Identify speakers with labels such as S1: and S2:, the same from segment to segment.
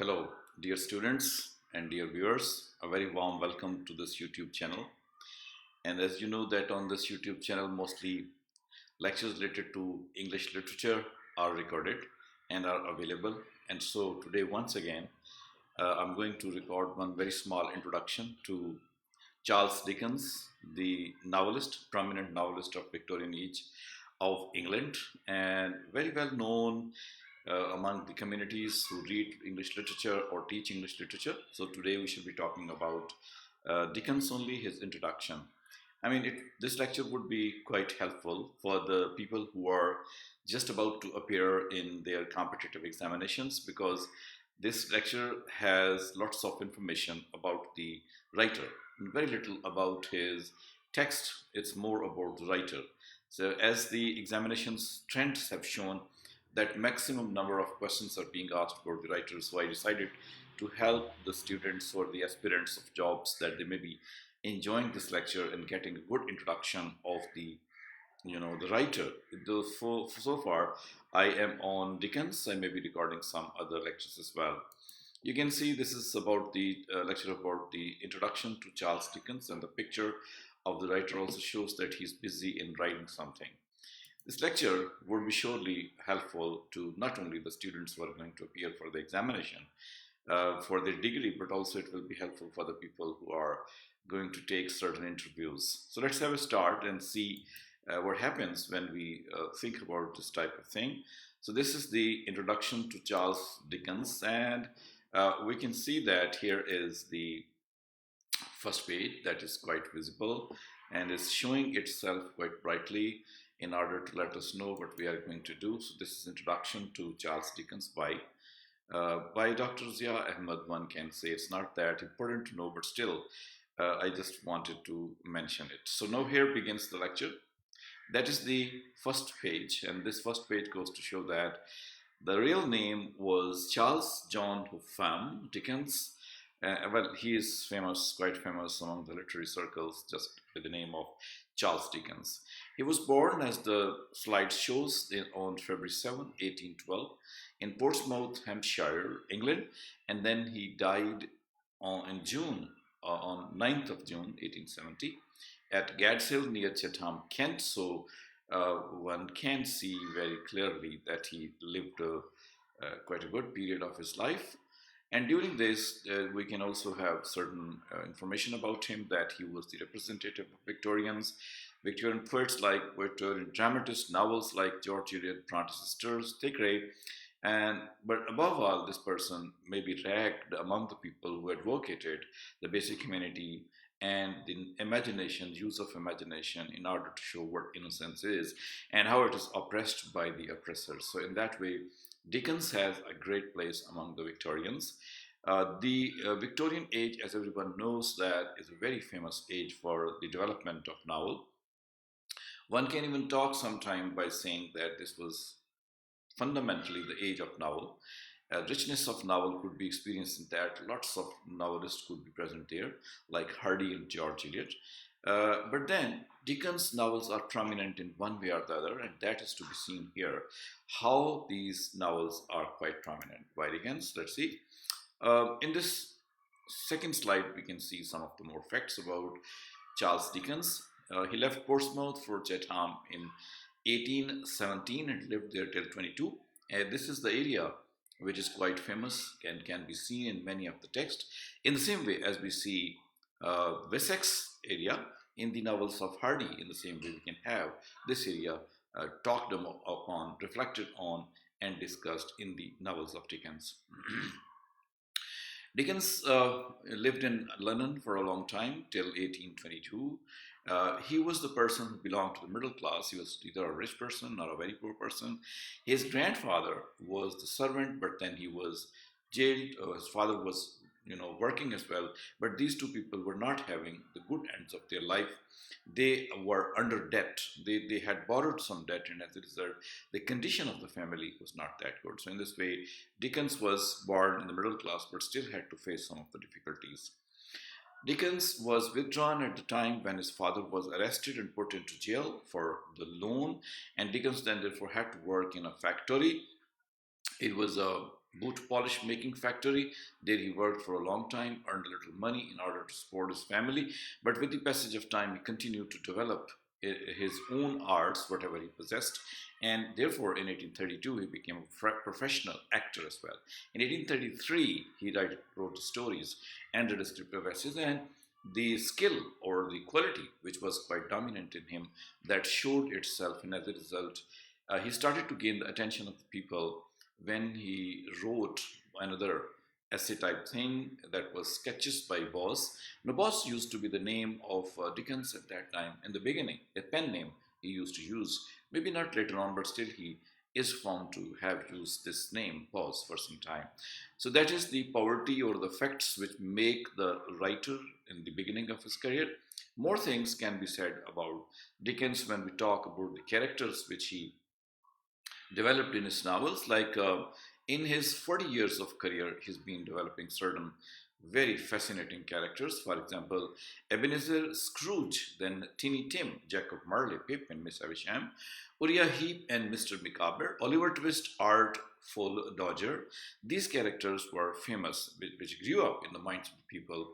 S1: Hello, dear students and dear viewers. A very warm welcome to this YouTube channel. And as you know that on this YouTube channel, mostly lectures related to English literature are recorded and are available. And so today, once again, I'm going to record one very small introduction to Charles Dickens, the novelist, prominent novelist of Victorian age of England, and very well known among the communities who read English literature or teach English literature. So today we should be talking about Dickens only, his introduction. This lecture would be quite helpful for the people who are just about to appear in their competitive examinations because this lecture has lots of information about the writer, very little about his text. It's more about the writer. So, as the examinations trends have shown, that maximum number of questions are being asked about the writer. So, I decided to help the students or the aspirants of jobs that they may be enjoying this lecture and getting a good introduction of the writer. Though so far I am on Dickens, I may be recording some other lectures as well. You can see this is about the lecture about the introduction to Charles Dickens, and the picture of the writer also shows that he's busy in writing something. This lecture would be surely helpful to not only the students who are going to appear for the examination for their degree, but also it will be helpful for the people who are going to take certain interviews. So let's have a start and see what happens when we think about this type of thing. So this is the introduction to Charles Dickens, and we can see that here is the first page that is quite visible and is showing itself quite brightly in order to let us know what we are going to do. So this is introduction to Charles Dickens by Dr. Zia Ahmed. One can say it's not that important to know, but still, I just wanted to mention it. So now here begins the lecture. That is the first page, and this first page goes to show that the real name was Charles John Hoffman Dickens. Well, he is famous, quite famous among the literary circles, just with the name of Charles Dickens. He was born, as the slide shows, on February 7, 1812, in Portsmouth, Hampshire, England, and then he died in June, on 9th of June, 1870, at Gad's Hill near Chatham, Kent. So one can see very clearly that he lived quite a good period of his life. And during this, we can also have certain information about him, that he was the representative of Victorian poets like Victorian dramatists, novels like George Eliot, Bronte sisters, Thackeray, but above all, this person may be ranked among the people who advocated the basic humanity and the imagination, use of imagination in order to show what innocence is and how it is oppressed by the oppressors. So in that way, Dickens has a great place among the Victorians. The Victorian age, as everyone knows, that is a very famous age for the development of novel. One can even talk sometime by saying that this was fundamentally the age of novel. Richness of novel could be experienced in that. Lots of novelists could be present there, like Hardy and George Eliot. But then Dickens' novels are prominent in one way or the other, and that is to be seen here. How these novels are quite prominent by Dickens. Let's see. In this second slide, we can see some of the more facts about Charles Dickens. He left Portsmouth for Chatham in 1817 and lived there till 22. This is the area which is quite famous and can be seen in many of the texts. In the same way as we see Wessex area in the novels of Hardy, in the same way we can have this area talked upon, reflected on, and discussed in the novels of Dickens. Dickens lived in London for a long time, till 1822. He was the person who belonged to the middle class. He was either a rich person or a very poor person. His grandfather was the servant, but then he was jailed. His father was, working as well. But these two people were not having the good ends of their life. They were under debt. They had borrowed some debt, and as a result, the condition of the family was not that good. So in this way, Dickens was born in the middle class, but still had to face some of the difficulties. Dickens was withdrawn at the time when his father was arrested and put into jail for the loan, and Dickens then therefore had to work in a factory. It was a boot polish making factory. There he worked for a long time, earned a little money in order to support his family. But with the passage of time, he continued to develop his own arts, whatever he possessed. And therefore, in 1832, he became a professional actor as well. In 1833, he wrote the stories and the descriptive essays, and the skill or the quality, which was quite dominant in him, that showed itself. And as a result, he started to gain the attention of the people when he wrote another essay type thing that was sketches by Boss. Now, Boss used to be the name of Dickens at that time in the beginning, a pen name he used to use. Maybe not later on, but still he is found to have used this name, Boss, for some time. So that is the poverty or the facts which make the writer in the beginning of his career. More things can be said about Dickens when we talk about the characters which he developed in his novels. Like in his 40 years of career, he's been developing certain very fascinating characters. For example, Ebenezer Scrooge, then Tinny Tim, Jacob Marley, Pip and Miss Havisham, Uriah Heep and Mr. Micawber, Oliver Twist, Art Full Dodger. These characters were famous, which grew up in the minds of the people.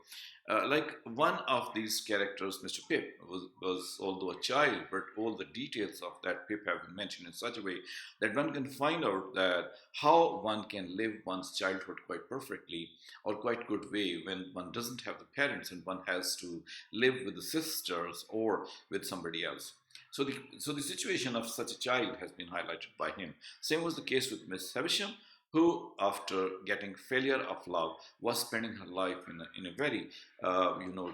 S1: Like one of these characters, Mr. Pip, was although a child, but all the details of that Pip have been mentioned in such a way that one can find out that how one can live one's childhood quite perfectly or quite good way when one doesn't have the parents and one has to live with the sisters or with somebody else. So the situation of such a child has been highlighted by him. Same was the case with Miss Havisham, who, after getting failure of love, was spending her life in a very,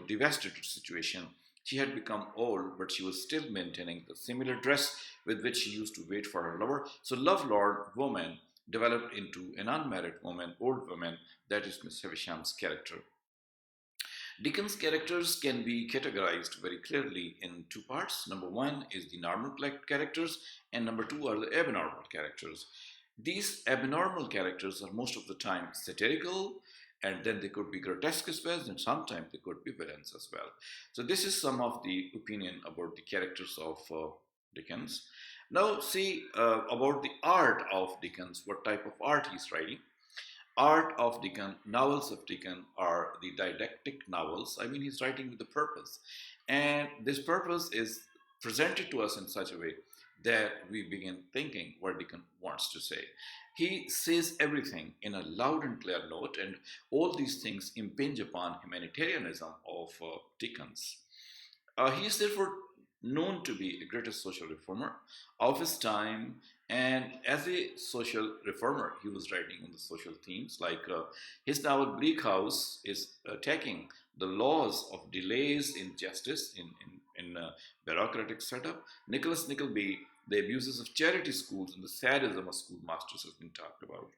S1: devastated situation. She had become old, but she was still maintaining the similar dress with which she used to wait for her lover. So, love lord woman developed into an unmarried woman, old woman. That is Miss Havisham's character. Dickens' characters can be categorized very clearly in two parts. Number one is the normal characters, and number two are the abnormal characters. These abnormal characters are most of the time satirical, and then they could be grotesque as well, and sometimes they could be villains as well. So, this is some of the opinion about the characters of Dickens. Now, see about the art of Dickens, what type of art he's writing. Art of Dickens, novels of Dickens are the didactic novels. I mean, he's writing with a purpose. And this purpose is presented to us in such a way that we begin thinking what Dickens wants to say. He says everything in a loud and clear note, and all these things impinge upon humanitarianism of Dickens. He is therefore known to be a greatest social reformer of his time. And as a social reformer, he was writing on the social themes. Like his novel Bleak House is attacking the laws of delays in justice in bureaucratic setup. Nicholas Nickleby, the abuses of charity schools and the sadism of schoolmasters has been talked about.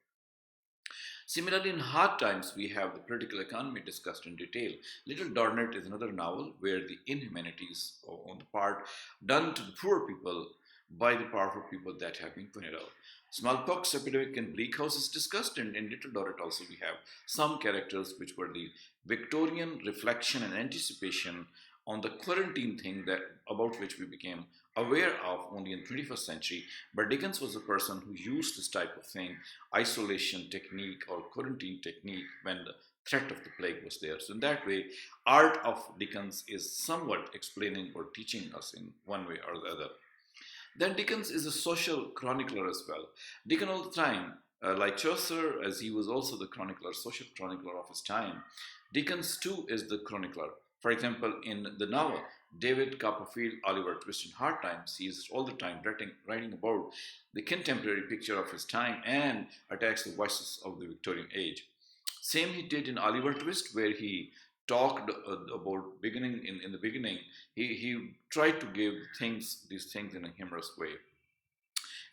S1: Similarly, in Hard Times, we have the political economy discussed in detail. Little Dornet is another novel where the inhumanities on the part done to the poor people by the powerful people that have been pointed out. Smallpox epidemic and Bleak House is discussed, and in Little Dorrit also we have some characters which were the Victorian reflection and anticipation on the quarantine thing that about which we became aware of only in 21st century. But Dickens was a person who used this type of thing, isolation technique or quarantine technique, when the threat of the plague was there. So in that way, art of Dickens is somewhat explaining or teaching us in one way or the other. Then Dickens is a social chronicler as well. Dickens all the time, like Chaucer, as he was also the chronicler, social chronicler of his time, Dickens too is the chronicler. For example, in the novel David Copperfield, Oliver Twist in Hard Times, he is all the time writing about the contemporary picture of his time and attacks the voices of the Victorian age. Same he did in Oliver Twist, where he talked about beginning in the beginning. He tried to give these things in a humorous way.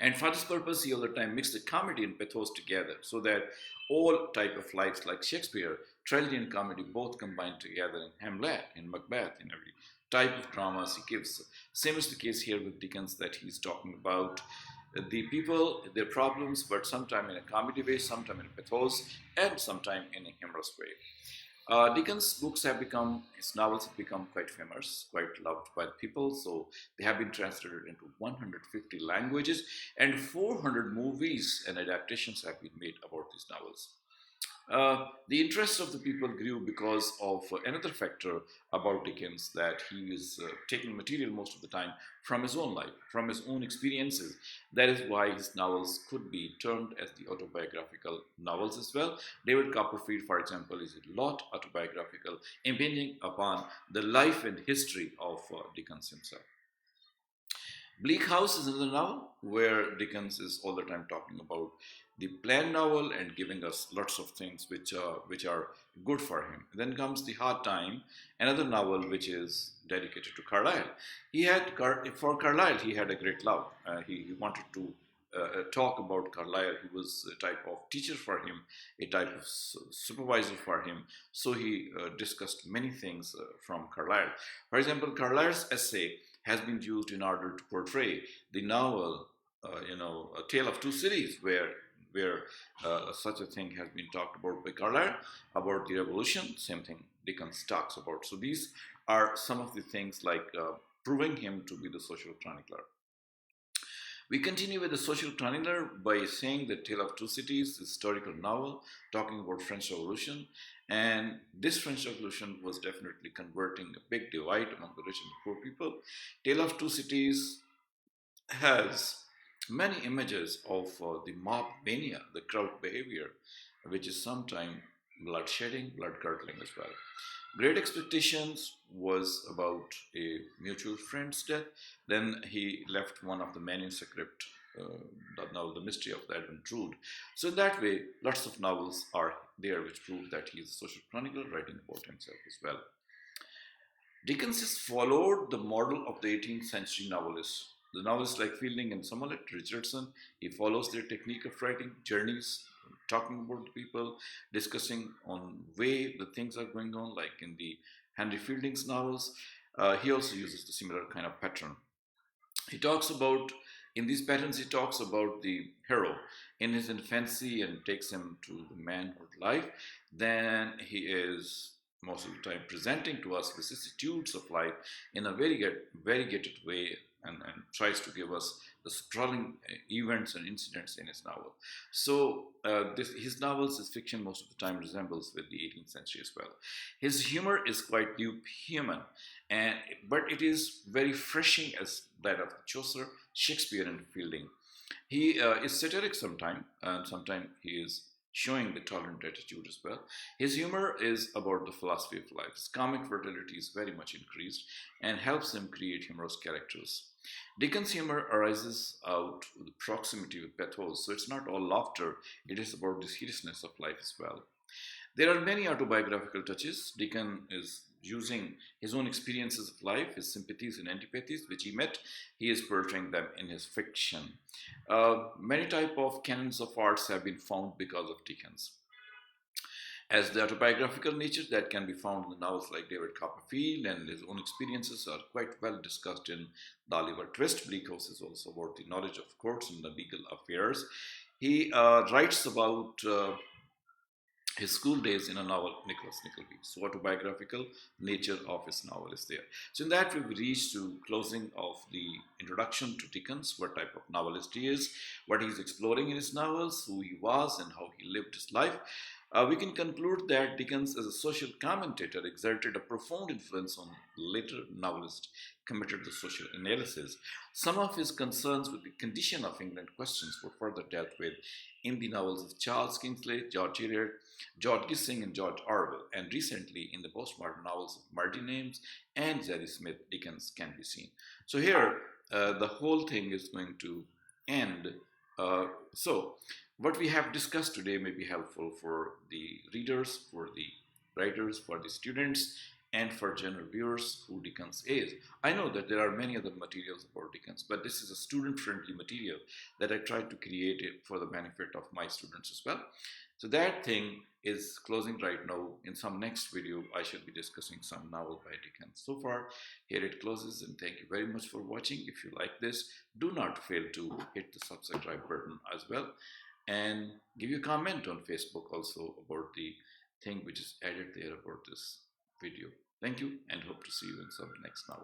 S1: And for this purpose, he all the time mixed the comedy and pathos together so that all type of lives like Shakespeare, tragedy and comedy both combined together in Hamlet, in Macbeth, in every type of dramas he gives. Same is the case here with Dickens that he's talking about the people, their problems, but sometime in a comedy way, sometime in a pathos, and sometime in a humorous way. Dickens' books have become, his novels have become quite famous, quite loved by people. So they have been translated into 150 languages, and 400 movies and adaptations have been made about these novels. The interest of the people grew because of another factor about Dickens, that he is taking material most of the time from his own life, from his own experiences. That is why his novels could be termed as the autobiographical novels as well. David Copperfield, for example, is a lot autobiographical, impinging upon the life and history of Dickens himself. Bleak House is another novel where Dickens is all the time talking about the planned novel and giving us lots of things which are good for him. Then comes The Hard Time, another novel which is dedicated to Carlyle. For Carlyle he had a great love. He wanted to talk about Carlyle. He was a type of teacher for him, a type of supervisor for him. So he discussed many things from Carlyle. For example, Carlyle's essay has been used in order to portray the novel, A Tale of Two Cities, where such a thing has been talked about by Carlyle about the revolution. Same thing Dickens talks about. So these are some of the things like proving him to be the social chronicler. We continue with the social chronicler by saying that Tale of Two Cities, historical novel talking about French Revolution, and this French Revolution was definitely converting a big divide among the rich and poor people. Tale of Two Cities has many images of the mob mania, the crowd behavior, which is sometimes bloodshedding, blood curdling as well. Great Expectations was about a mutual friend's death. Then he left one of the manuscript, the novel, The Mystery of the Edmund Drood. So in that way, lots of novels are there which prove that he is a social chronicler writing about himself as well. Dickens has followed the model of the 18th century novelists. The novelists like Fielding and Somerset Richardson, he follows their technique of writing, journeys, talking about the people, discussing on way the things are going on, like in the Henry Fielding's novels. He also uses the similar kind of pattern. He talks about, in these patterns, he talks about the hero in his infancy and takes him to the manhood life. Then he is most of the time presenting to us vicissitudes of life in a variegated way, and tries to give us the sprawling events and incidents in his novel. So his novels, his fiction most of the time resembles with the 18th century as well. His humor is quite new human, and but it is very refreshing as that of Chaucer, Shakespeare, and Fielding. He is satiric sometimes, and sometimes he is showing the tolerant attitude as well. His humor is about the philosophy of life. His comic fertility is very much increased and helps him create humorous characters. Dickens' humor arises out of the proximity with pathos, so it's not all laughter, it is about the seriousness of life as well. There are many autobiographical touches. Dickens is using his own experiences of life, his sympathies and antipathies, which he met. He is portraying them in his fiction. Many type of canons of arts have been found because of Dickens. As the autobiographical nature that can be found in the novels like David Copperfield, and his own experiences are quite well discussed in The Oliver Twist. Bleak House is also about the knowledge of courts and the legal affairs. He writes about his school days in a novel, Nicholas Nickleby. So autobiographical nature of his novel is there. So in that we reach to closing of the introduction to Dickens, what type of novelist he is, what he's exploring in his novels, who he was and how he lived his life. We can conclude that Dickens, as a social commentator, exerted a profound influence on later novelists committed to social analysis. Some of his concerns with the condition of England questions were further dealt with in the novels of Charles Kingsley, George Eliot, George Gissing, and George Orwell, and recently in the postmodern novels of Martin Ames and Zadie Smith, Dickens can be seen. So here, the whole thing is going to end. So, what we have discussed today may be helpful for the readers, for the writers, for the students, and for general viewers who Dickens is. I know that there are many other materials about Dickens, but this is a student-friendly material that I tried to create it for the benefit of my students as well. So that thing is closing right now. In some next video, I shall be discussing some novel by Dickens. So far, here it closes, and thank you very much for watching. If you like this, do not fail to hit the subscribe button as well, and give your comment on Facebook also about the thing which is added there about this video. Thank you and hope to see you in some next novel.